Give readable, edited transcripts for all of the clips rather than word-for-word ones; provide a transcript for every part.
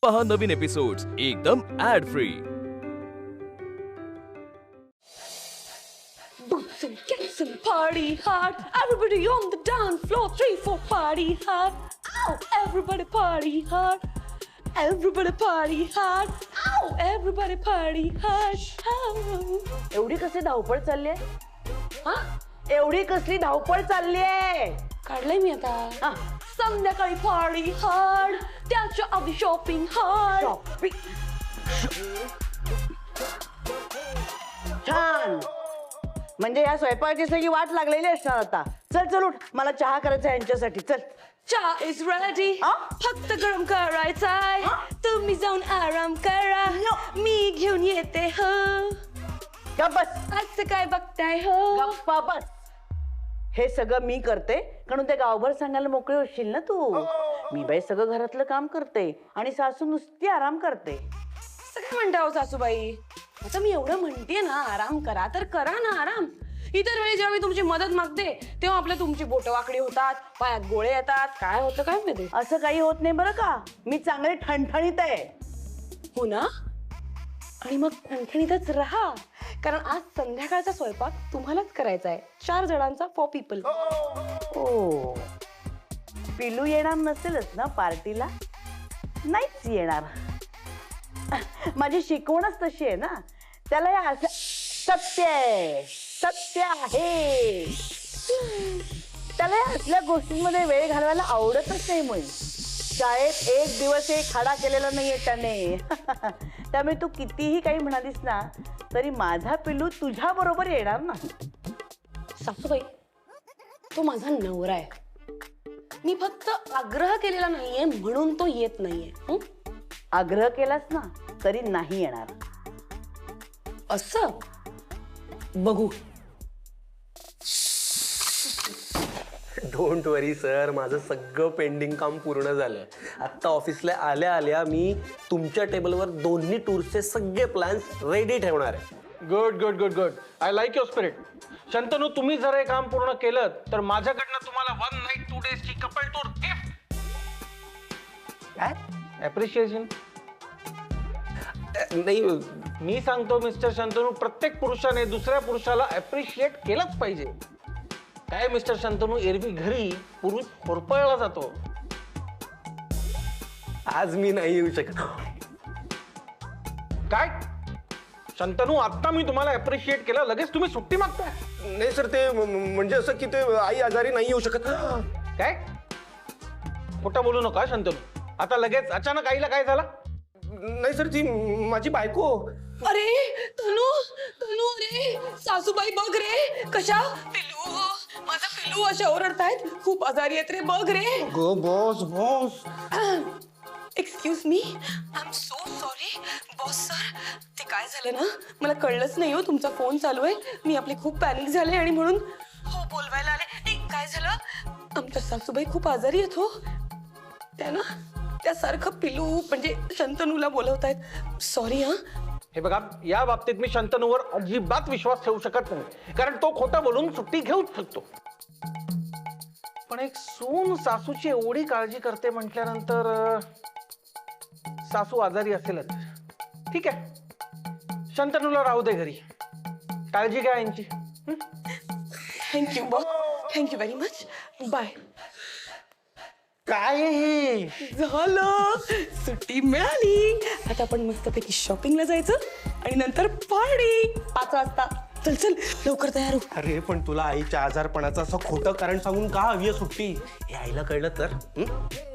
पहा नवीन एपिसोड्स एकदम ad free. Boots and cats and party hard. Everybody on the dance floor. 3, 4, party hard. Ow! Everybody party hard. Everybody party hard. Ow! Everybody party hard. Ow. एवढी कसली धावपळ चालली आहे? हा? एवढी कसली धावपळ चालली आहे? काढलंय मी आता. हा. संध्याकाळी party hard. त्याच्या आधी shopping hard. शॉपिंग. छान. म्हणजे या स्वयंपाकाची सगळी वाट लागलेली असणार आता. चल चल उठ, मला चहा करायचा आहे यांच्यासाठी. चल. चहा is ready. हा? फक्त गरम करायचाय. तुम्ही जाऊन आराम करा. मी घेऊन येते हो. गप्प बस. असं काय बघताय हो? गप्पा बस. हे सगळं मी करते कारण ते गावभर सांगायला मोकळे होशील ना तू. मी बाई सगळं घरातलं काम करते आणि सासू नुसती आराम करते. सगळं म्हणता हो सासूबाई. आता मी एवढं म्हणते ना आराम करा तर करा ना आराम. इतर वेळी जेव्हा मी तुमची मदत मागते तेव्हा आपल्या तुमची बोटं वाकडी होतात, पायात गोळे येतात, काय होतं काय माहिती. असं काही होत नाही बरं का. मी चांगले ठणठणीत आहे. हो ना. आणि मग ठणठणीतच राहा कारण आज संध्याकाळचा स्वयंपाक तुम्हालाच करायचा आहे. 4 जणांचा 4 people. ओ, पिलू येणार नसेलच ना पार्टीला? नाहीच येणार. माझी शिकवणच तशी आहे ना. त्याला हे असं सत्य आहे, सत्य आहे. त्याला या असल्या गोष्टींमध्ये वेळ घालवायला आवडतच नाही. मुळे शाळेत एक दिवस एक खाडा केलेला नाहीये त्याने. त्यामुळे तू कितीही काही म्हणालीस ना तरी माझा पिलू तुझ्या बरोबर येणार नाही. सासूबाई तो माझा नवरा आहे. मी फक्त आग्रह केलेला नाहीये म्हणून तो येत नाहीये. आग्रह केलास ना तरी नाही येणार. असं बघू. डोंट वरी सर, माझं सगळं पेंडिंग काम पूर्ण झालं. आत्ता ऑफिसला आल्या आल्या मी तुमच्या टेबलवर दोन्ही टूरचे सगळे प्लॅन्स रेडी ठेवणार आहे. Good good good good. I like your spirit. Shantanu, तुम्ही जर हे काम पूर्ण केलं तर माझ्याकडनं तुम्हाला 1 नाईट 2 डेजची कपल टूर गिफ्ट. काय? ॲप्रिशिएशन. नाही, मी सांगतो मिस्टर शंतनू, प्रत्येक पुरुषाने दुसऱ्या पुरुषाला ॲप्रिशिएट केलंच पाहिजे. काय मिस्टर शंतनू, एरवी घरी पुरुष होरपळला जातो. आज मी नाही येऊ शकत. काय शंतनू, आता मी तुम्हाला ॲप्रिशिएट केलं, लगेच तुम्ही सुट्टी मागताय? नाही सर, ते म्हणजे असं की ते आई आजारी नाही येऊ शकत. काय खोटं बोलू नका शंतनू. आता लगेच अचानक आईला काय झालं? नाही सर, ती माझी बायको. अरे तनू तनू, अरे सासूबाई बघ रे कशा. पिलू, माझा पिलू अशा ओरडतायत. खूप आजारी आहेत रे, बघ रे. Go boss boss. Excuse me, I am so sorry boss sir. ते काय झालं ना, मला कळलंच नाही हो. तुमचा फोन चालू आहे. मी आपली खूप पॅनिक झाले आणि म्हणून हो बोलवायला आले. काय झालं, आमच्या सासूबाई खूप आजारी आहेत हो. त्या ना त्यासारखं पिलू म्हणजे शंतनूला बोलवतायत. सॉरी हा. हे बघा, या बाबतीत मी शंतनूवर अजिबात विश्वास ठेवू शकत नाही कारण तो खोटं बोलून सुट्टी घेऊच शकतो. पण एक सून सासूची एवढी काळजी करते म्हटल्यानंतर सासू आजारी असेलच. ठीक आहे, शंतनूला राहू दे घरी. काळजी घ्या यांची. Thank you boss, thank you very much. Bye. काय हे झालं, सुट्टी मिळाली. आता आपण मस्तपैकी शॉपिंगला जायचं आणि नंतर पार्टी 5 वाजता. चल चल लवकर तयार हो. अरे पण तुला आईच्या आजारपणाचं असं खोटं कारण सांगून का हवी आहे सुट्टी? हे आईला कळलं तर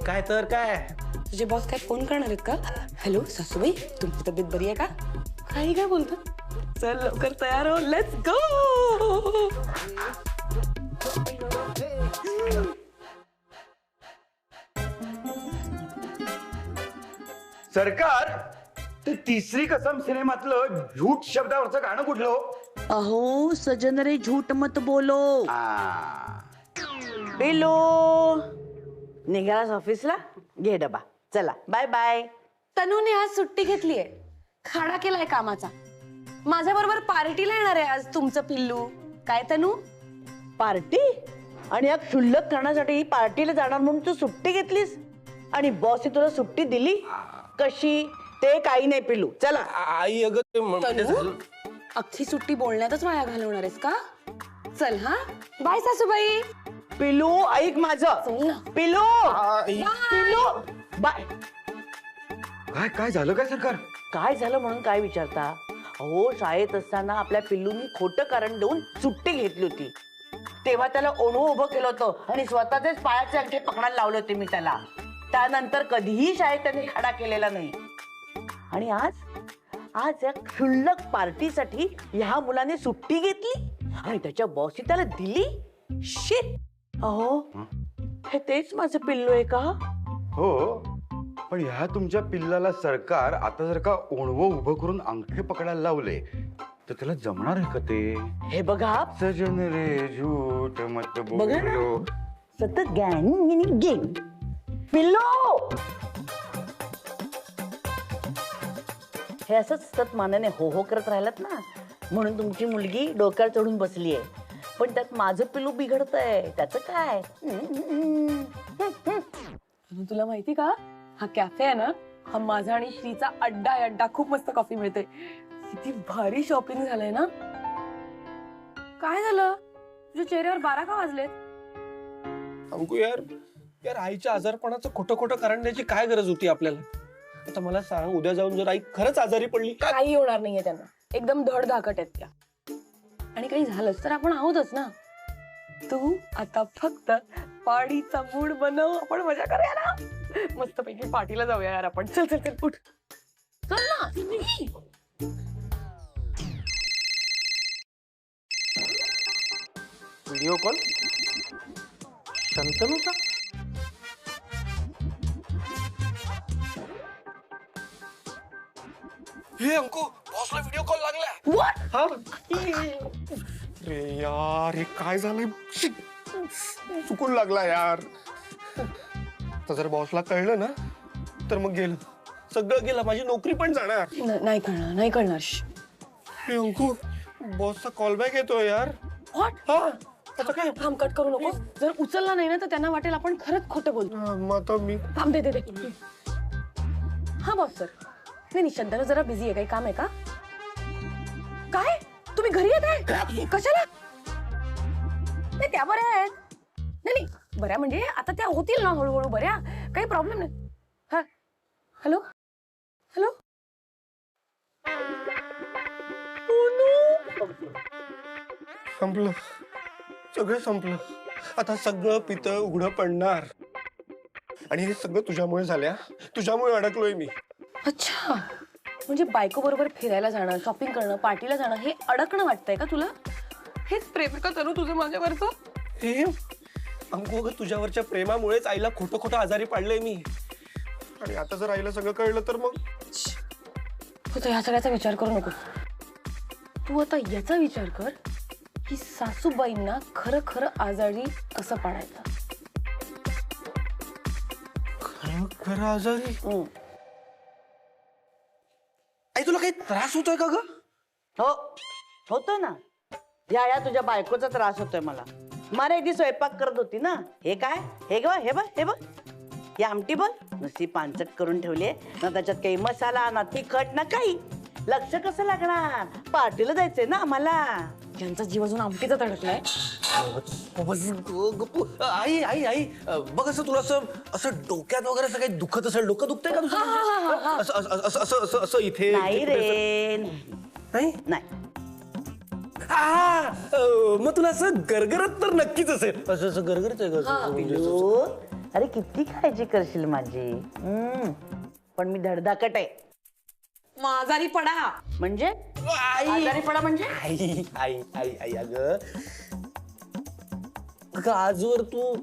काय तर काय. तुझे बॉस काय फोन करणार आहेत का? हॅलो सासूबाई, तुमची तब्येत बरी आहे का? काही काय बोलतात. चल लवकर तयार हो. Let's go. सरकार, ते तिसरी कसम सिनेमातलं झूट शब्दावरचं गाणं कुठलं? अहो सजन रे झूठ मत बोलो. पिलू निघालास ऑफिसला? घे डबा. चला बाय बाय. तनूने आज सुट्टी घेतलीये. खाडा केलाय कामाचा. माझ्या बरोबर पार्टीला येणार आहे आज तुमचं पिल्लू. काय तनू? पार्टी? आणि या क्षुल्लक कारणासाठी पार्टीला जाणार म्हणून तू सुट्टी घेतलीस? आणि बॉसने तुला सुट्टी दिली कशी ते काही नाही पिलू. चला आई अगं ते म्हणजे तनू, अख्खी सुट्टी बोलण्यातच वाया घालवणार आहेस का? चल हा, बाय सासूबाई. पिलू ऐक माझं. चल ना. पिलू पिलू बाय. काय झालं काय सरकार? काय झालं म्हणून काय विचारता? अहो शाळेत असताना आपल्या पिल्लूंनी खोटं कारण देऊन सुट्टी घेतली होती. तेव्हा त्याला ओणवं उभं केलं होतं आणि स्वतःचेच पायाचे अंगठे पकडायला लावले होते मी त्याला. त्यानंतर कधीही शाळेत त्यांनी खाडा केलेला नाही. आणि आज या क्षुल्लक पार्टीसाठी ह्या मुलाने सुट्टी घेतली आणि त्याच्या बॉसने त्याला दिली. शिट. अहो हे तेच माझं पिल्लू आहे का? हो, पण ह्या तुमच्या पिल्लाला सरकार आता जर का ओणवं उभं करून अंगठे पकडायला लावले तर त्याला जमणार आहे का ते? हे बघा सजन रे झूठ मत बघा ना. बोलो. सतत गेम पिल्लो. हे असंच सतत मानाने हो हो करत राहिलात ना म्हणून तुमची मुलगी डोक्यावर चढून बसली आहे. पण त्यात माझं पिल्लू बिघडतंय. त्याचं काय? तुला माहिती का, हा कॅफे आहे ना, हा माझा आणि श्रीचा अड्डा आहे. अड्डा खूप मस्त कॉफी मिळते. किती भारी शॉपिंग झालंय ना. काय झालं तुझ्या चेहऱ्यावर 12 का वाजलेत? अंकू यार आईच्या आजारपणाचं खोटं कारण द्यायची काय गरज होती आपल्याला? आता मला सांग, उद्या जाऊन जर आई खरंच आजारी पडली काय? काही होणार नाहीये त्यांना. एकदम धडधाकट आहेत त्या. आणि काही झालंच तर आपण आहोतच ना. तू आता फक्त पार्टीचा मूड बनव. आपण मजा करूया ना. मस्त पैकी पार्टीला जाऊया यार आपण. चल चल चल उठ. चल ना. व्हिडिओ कॉल शंतनूचा. हे अंकू, बॉसला व्हिडिओ कॉल लागलाय. What? हा रे यार, हे काय झालंय? चुकून लागला यार. तर जर बॉसला कळलं ना तर मग गेलं, सगळं गेलं. माझी नोकरी पण जाणार. नाही कळणार, नाही कळणार. हे अंकू, बॉसचा कॉल बॅक येतोय यार. What? हा आता काय? थांब, कट करू नको. जर उचलला नाही ना तर त्यांना वाटेल आपण खरंच खोटं बोलतो. मग आता मी थांब, दे. हा बॉस सर. नाही शंतनू जरा बिझी आहे. काही काम आहे का? काय तुम्ही घरी येत आहे? कशाला? नाही त्या बऱ्या आहेत. नाही बऱ्या म्हणजे आता त्या होतील ना हळूहळू बऱ्या. काही प्रॉब्लेम नाही. हा हॅलो हॅलो. संपलं, सगळं संपलं. आता सगळं पितळ उघडं पडणार. आणि हे सगळं तुझ्यामुळे झाल्या. तुझ्यामुळे अडकलोय मी. अच्छा, म्हणजे बायको बरोबर फिरायला जाणं, शॉपिंग करणं, पार्टीला जाणं हे अडकणं वाटतंय का तुला? हेच प्रेम का तरू तुझं माझ्यावरचं? हे अंकू, अगं तुझ्यावरच्या प्रेमामुळेच आईला खोटं आजारी पाडलंय मी. आणि आता जर आईला सगळं कळलं तर मग? तू तर ह्या सगळ्याचा विचार करू नको. तू आता याचा विचार कर की सासूबाईंना खरं खरं आजारी कसं पाडायचं. खरं आजारी? आई तुला काही त्रास होतोय का ग? हो होतो ना. या तुझ्या बायकोचा त्रास होतोय मला. मला एकदी स्वयंपाक करत होती ना. हे काय? हे बघ ही आमटी बघ, नुसती पानचट करून ठेवली. ना त्याच्यात काही मसाला ना तिखट ना काही. लक्ष कसं लागणार? पार्टीला जायचंय ना आम्हाला. यांचा जीव अजून आमटीचा तडकलाय. आई आई आई बघ, असं तुला असं डोक्यात वगैरे असं काही दुखत असेल? डोकं दुखतंय का तुझं? असं इथे नाही रे, नाही. मग तुला असं गरगरत तर नक्कीच असेल. असं गरगरत आहे का? पिलू, अरे किती काळजी करशील माझी. पण मी धडधाकट आहे. आजारी पडा म्हणजे आजारी पडा म्हणजे आई आई आई आई अगं आजवर तू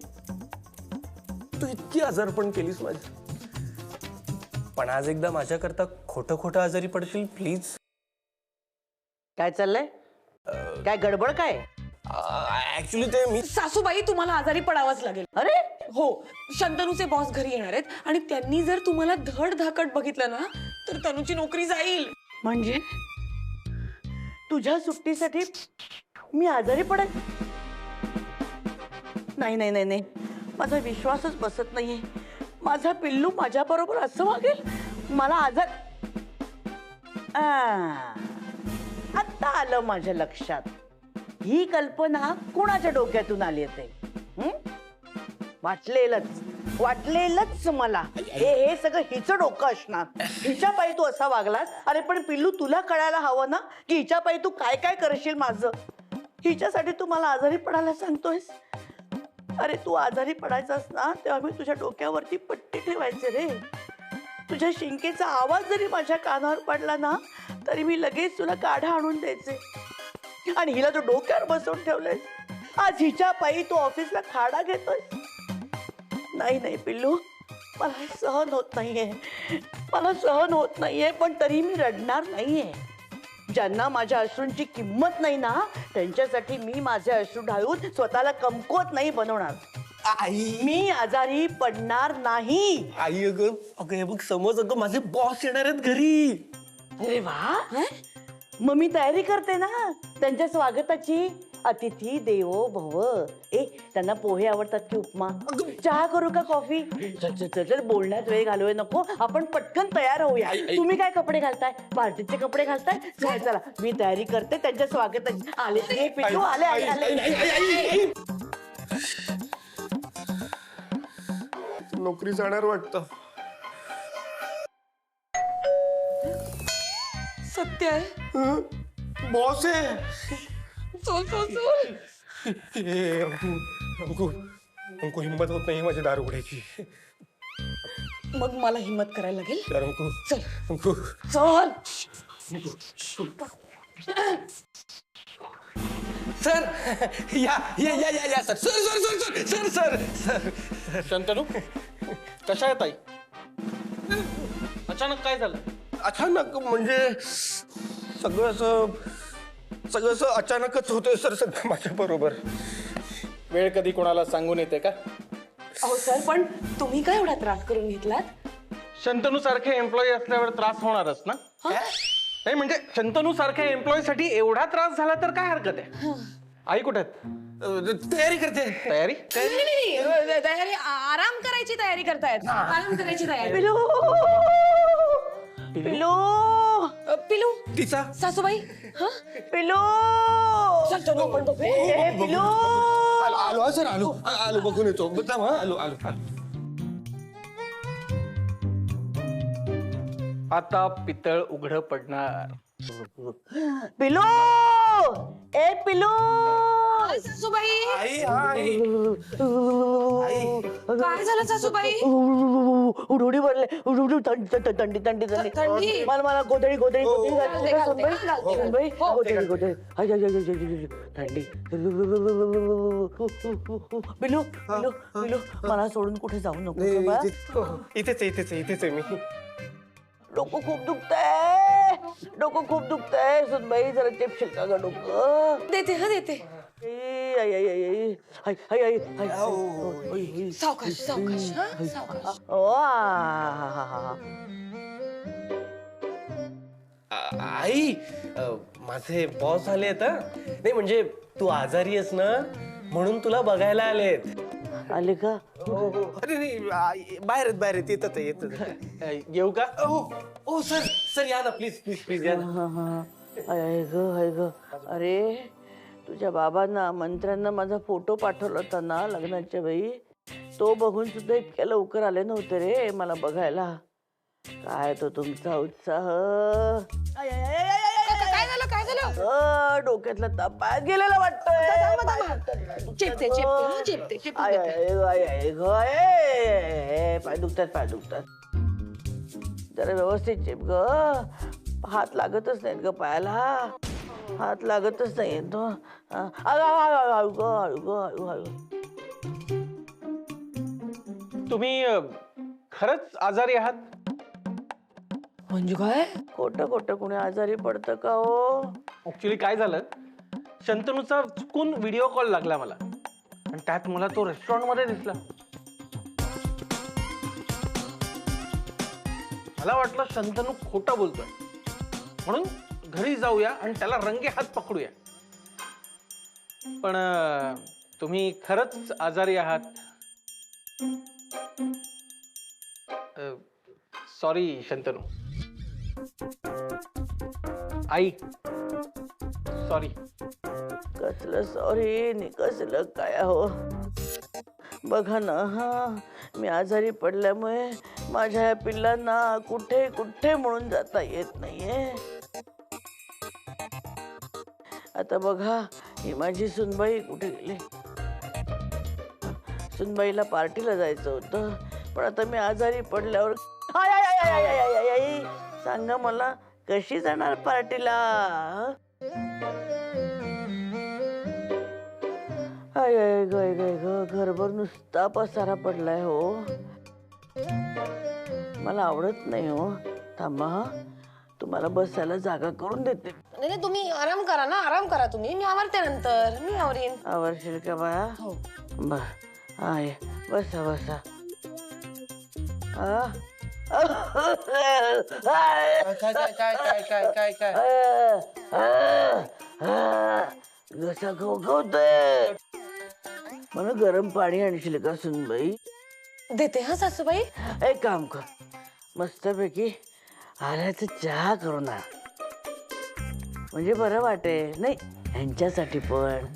इतकी आजारपण केलीस माझी. पण आज एकदा माझ्याकरता खोटं आजारी पडशील प्लीज? काय चाललंय? काय गडबड काय? ऍक्च्युली ते मी सासूबाई तुम्हाला आजारी पडावंच लागेल. अरे हो, शंतनूचे बॉस घरी येणार आहेत आणि त्यांनी जर तुम्हाला धडधाकट बघितलं ना तर तनूची नोकरी जाईल. म्हणजे तुझ्या सुट्टीसाठी मी आजारी पडेल? नाही माझा विश्वासच बसत नाहीये. माझा पिल्लू माझ्या बरोबर असं वागेल? मला आजार आता आलं माझ्या लक्षात. ही कल्पना कुणाच्या डोक्यातून आली ते? वाटलेलंच मला हे सगळं हिचं डोकं असणार. हिच्या पायी तू असा वागलास. अरे पण पिल्लू, तुला कळायला हवं ना की हिच्या पायी तू काय काय करशील माझं. हिच्यासाठी तू मला आजारी पडायला सांगतोयस. अरे तू आजारी पडायचास ना तेव्हा मी तुझ्या डोक्यावरती पट्टी ठेवायचे रे. तुझ्या शिंकेचा आवाज जरी माझ्या कानावर पडला ना तरी मी लगेच तुला काढा आणून द्यायचे. आणि हिला तू डोक्यावर बसवून ठेवलंयस. आज हिच्या पायी तू ऑफिसला खाडा घेतोय. नाही पिल्लू, मला हे सहन होत नाहीये. मला सहन होत नाहीये. पण तरी मी रडणार नाहीये. ज्यांना माझ्या अश्रूंची किंमत नाही ना त्यांच्यासाठी मी माझे अश्रू ढाळून स्वतःला कमकुवत नाही बनवणार. आई मी आजारी पडणार नाही. आई अगं अगं हे बघ समज, अगं माझे बॉस येणार आहेत घरी. अरे वा, मग मी तयारी करते ना त्यांच्या स्वागताची. अतिथी देवो भव. त्यांना पोहे आवडतात की उपमा? चहा करू का कॉफी? चल बोलण्यात वेळ घालूया नको. आपण पटकन तयार होऊया. तुम्ही काय कपडे घालताय? पार्टीचे कपडे घालताय? चला मी तयारी करते त्यांच्या स्वागताची. आले पिल्लू, आले. नोकरी जाणार वाटतं. सत्य आहे. बॉस आहे. अंकू हिंमत होत नाही माझी दार उघडायची. मग मला हिम्मत करायला लागेल. तर अंकू चल अंकू चल. सर या या या या या sir sir sir sir sir sir sir Shantanu, कशा आहे ताई? अचानक काय झालं? अचानक म्हणजे सगळं असं अचानकच होतंय सर सगळं माझ्या बरोबर. वेळ कधी कोणाला सांगून येते का? अहो सर, पण तुम्ही काय एवढा त्रास करून घेतलात? शंतनू सारखे एम्प्लॉई असल्यावर त्रास होणारच ना. नाही म्हणजे शंतनू सारख्या एम्प्लॉई साठी एवढा त्रास झाला तर काय हरकत आहे? आई कुठे आहेत? तयारी करते. तयारी? नाही, तयारी आराम करायची तयारी करतायत. आराम करायची तयारी. पिल्लू, पिल्लू, पिलू, तिचा सासूबाई. पिल्लू, चल आपण बघू. पिल्लू. आलो सर, आलो बघून येतो. आलो. आता पितळ उघड पडणार. पिल्लू, पिल्लू. सासूबाई, आई काय झालं सासूबाई? उडुडी भरले. थंडी. मला गोधडी थंडी. पिल्लू, मला सोडून कुठे जाऊ नको. इथेच आहे मी. डोकं खूप दुखतंय. सुनबाई जरा चिपशील का ग डोकं? देते. सावकाश. आई माझे बॉस आले आहेत. नाही म्हणजे तू आजारी आहेस ना म्हणून तुला बघायला आलेत. आले का? अरे नाही बाहेर येतात. येऊ का? ओ सर या ना प्लीज या ना. हाय ग. अरे तुझ्या बाबांना मंत्र्यांना माझा फोटो पाठवला होता ना लग्नाच्या वेळी. तो बघून सुद्धा इतक्या लवकर आले नव्हते रे मला बघायला. काय तो तुमचा उत्साह. काय झालं? डोक्यातला ताप पायात गेलेला वाटतोय. चिपते. पाय दुखतात. जरा व्यवस्थित चिप ग. हात लागतच नाहीत ग पायाला. हात लागतच नाही तो. हळू. तुम्ही खरंच आजारी आहात? म्हणजे काय? खोटं कुणी आजारी पडतं का हो? ऍक्च्युली काय झालं, शंतनूचा चुकून व्हिडिओ कॉल लागला मला आणि त्यात मला तो रेस्टॉरंट मध्ये दिसला. मला वाटलं शंतनू खोटं बोलतोय म्हणून घरी जाऊया आणि त्याला रंगे हात पकडूया. पण तुम्ही खरंच आजारी आहात? सॉरी शंतनू. I sorry. कसलं सॉरी नि कसलं काय हो. बघा ना हा, मी आजारी पडल्यामुळे माझ्या या पिल्लांना कुठे कुठे म्हणून जाता येत नाहीये. आता बघा ही माझी सुनबाई कुठे गेली. सुनबाईला पार्टीला जायचं होतं, पण आता मी आजारी पडल्यावर I, I, I, I, I, I, I, I. सांगा मला कशी जाणार पार्टीला. आय आय गाय गाय ग, घरभर नुसता पसारा पडलाय हो. मला आवडत नाही हो. थांबा हा, तुम्हाला बसायला जागा करून देते. नाही नाही, तुम्ही आराम करा ना, आराम करा तुम्ही. मी आवरते नंतर, मी आवरेन. आवडशील का बाळा. हो. बर आहे, बसा बसा. आ? घसा घोघवतोय. मला गरम पाणी आणशील का सुनबाई. देते हा सासूबाई. एक काम कर, मस्तपैकी आल्याचं चहा करून आण, म्हणजे बरं वाटेल. नाही ह्यांच्यासाठी पण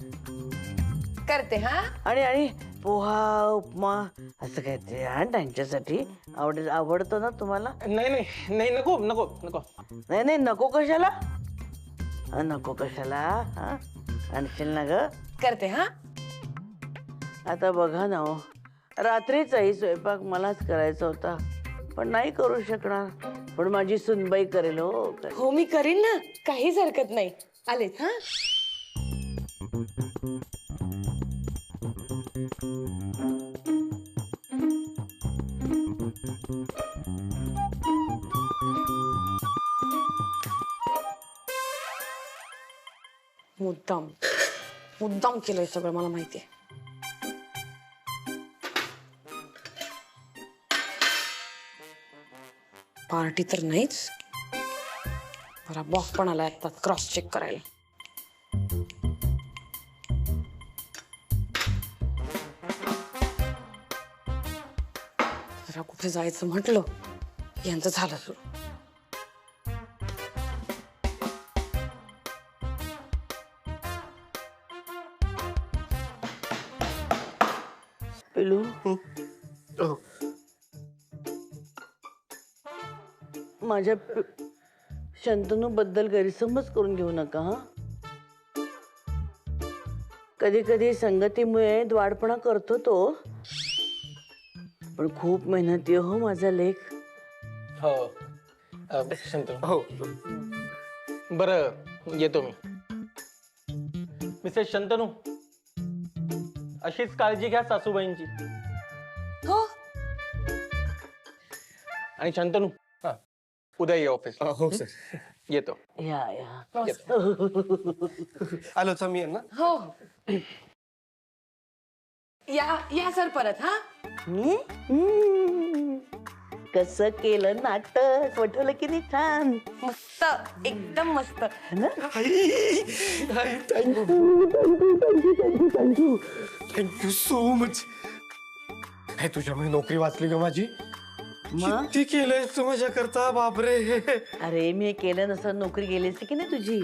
करते हा. आणि आणि पोहा उपमा असं काय ते आण त्यांच्यासाठी. आवडतं ना तुम्हाला. नाही नाही नाही, नको नको नको. नाही नाही नको कशाला. नको कशाला हा, आणशील ना ग. करते हा. आता बघा ना हो, रात्रीचाही स्वयंपाक मलाच करायचा होता, पण नाही करू शकणार. पण माझी सुनबाई करेल हो. हो मी करीन ना, काहीच हरकत नाही. आलेच हा. मुद्दाम मुद्दाम केलंय सगळं, मला माहितीये. पार्टी तर नाहीच, मला बॉस पण आलाय आता क्रॉस चेक करायला. जरा कुठे जायचं म्हटलं यांचं झालं सुरू. पिलू माझ्या शंतनू बद्दल गैरसमज करून घेऊ नका हा. कधी कधी संगतीमुळे द्वाडपणा करतो तो, पण खूप मेहनती हो माझा लेख. हो शंतनू. हो बरं येतो मी. मिसेस शंतनू, अशीच काळजी घ्या सासूबाईंची. हो आणि शंतनू उद्या ये ऑफिस. हो सर. येतो. या या आलो तर मी ना. हो या या सर परत हा. कसं केलं नाटक, वठवलं की नाही छान. मस्त, एकदम मस्त. Thank you so much. हे तुझ्यामुळे नोकरी वाचली ग माझी. मग किती केलंय तू माझ्या करता, बापरे. अरे मी केलं नसतं नोकरी गेली असती की नाही तुझी.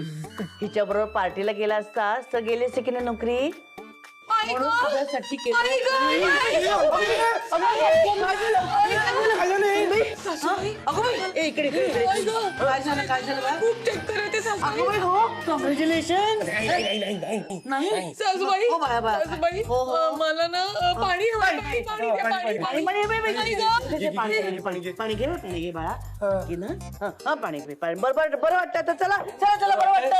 हिच्या बरोबर पार्टीला गेला असतास तर गेली असती की नाही नोकरी. म्हणून तुझ्यासाठी कॉंग्रॅच्युलेशन. सासूबाई हो बाळा, बाळा. सासूबाई हो, हो. मला ना पाणी हवं. पाणी घे बाळा. घे ना. हा पाणी घे. बरं वाटतं आता. चला चला चला. बरं वाटतं.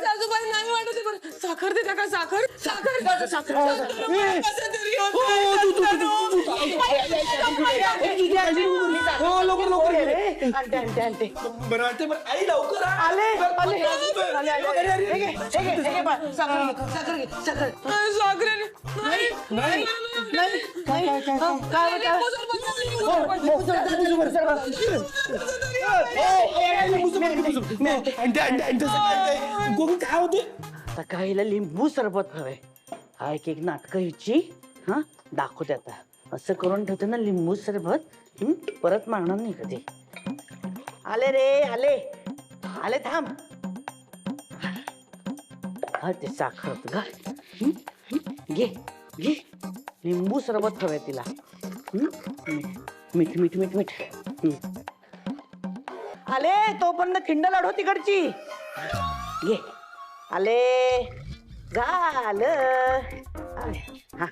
सासूबाई नाही वाटत आहे बरं. साखर देता का? साखर साखर साखर. बरं वाटतं. बरं आई लवकर काय होते. आता काहीला लिंबू सरबत हवे. हा एक नाटक हिची हा दाखवते आता. असं करून ठेवते ना लिंबू सरबत, परत मारणार नाही कधी. आले रे आले आले थांब. हा ते साखर घाल. घे घे लिंबू सरबत हवंय तिला. मीठ मीठ मीठ मीठ. आले तोपर्यंत खिंड लाडू तिकडची. घे आले झालं. हा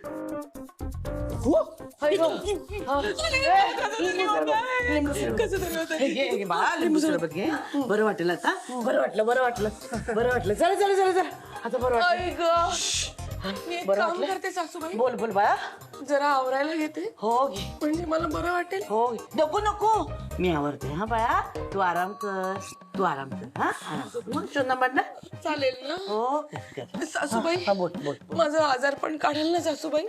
लिंबू सरबत घे. बरं वाटेल आता. बरं वाटलं बरं वाटलं बरं वाटलं. चला चला चला चला आता बरं वाटलं. मी एक बरं काम वाटलं? करते सासूबाई, बोल बोल बाळा. जरा आवरायला घेते हो घे म्हणजे मला बरं वाटेल. हो नको नको मी आवडते. हा बाळा तू आराम कर. तू आराम कर. हा आराम मग शोधना पडला. चालेल ना हो कर, कर. सासूबाई? हा बोल बोल बोल. माझं आजार पण काढाल ना सासूबाई?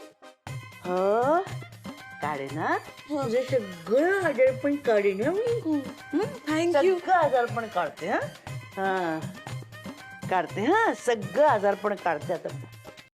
हो काढे ना. तुझे सगळं आजार पण काढे ना मी. थँक्यू. सगळं आजार पण काढते. हा हा काढते. हा सगळं आजार पण काढते आता.